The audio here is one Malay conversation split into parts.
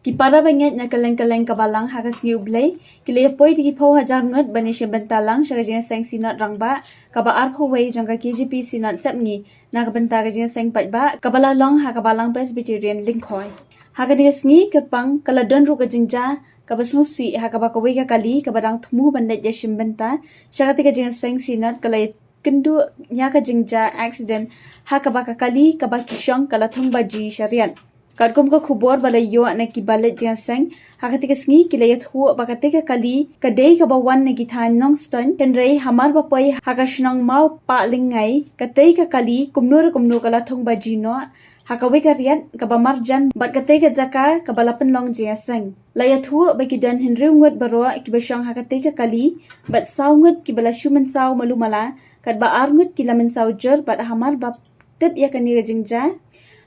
Kipara banget na kaleng-kaleng kabalang hakas ngiublay, kilay apoy di kipaw hajangot bani siya bentalang siya kajing seng sinat rangba, kaba arpaway jangka KGP sinat sepngi, na kabenta kajing seng patba, kabalalong ha kabalang Presbyterian Lingkhoy. Hakanigas ngi kapang kaladon ru kajingja, kabasnusi ha kabakaway kakali, kabadang temu bandet yashim benta, siya kati kajing seng sinat kalay kendu nya kajingja accident, ha kabakakali kabakisyong kalatung baji syarian. Kadkom ka khubor balayo na kibalit jinseng hakatika sngi kilayat hu bakatika kali kadai kabawan na githan nong stun kenrei hamar bapai hakashnong mau pa lingai katai ka kali kumnur kala thong bajino hakawe kariat kabamarjan bat katai ka jaka kabalapan long jinseng layat hu bakidan hinriu ngut baro kibasyang hakatai ka kali bat saw ngut kibala shuman saw malumala kadba ar ngut kilamen saw jor bat hamar bap tip yakani rajingja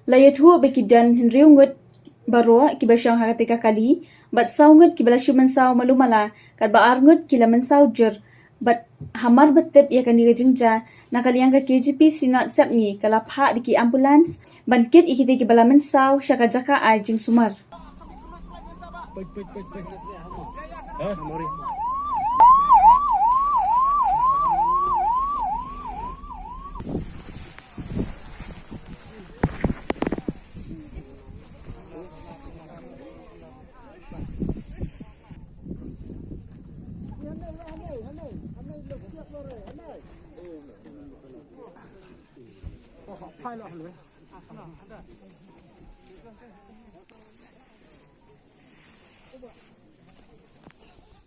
layat hu bekidan hinriu ngut baro kibasyang hakatika kali bat saw ngut kibala shuman saw malumala kat ba ar ngut kilaman saw jur bat hamar batip ya kani rajingja nakaliang ka KGP sinat sepni kala pha diki ambulans bankit ikite kibala men saw syaka jaka ai jing sumar Pilot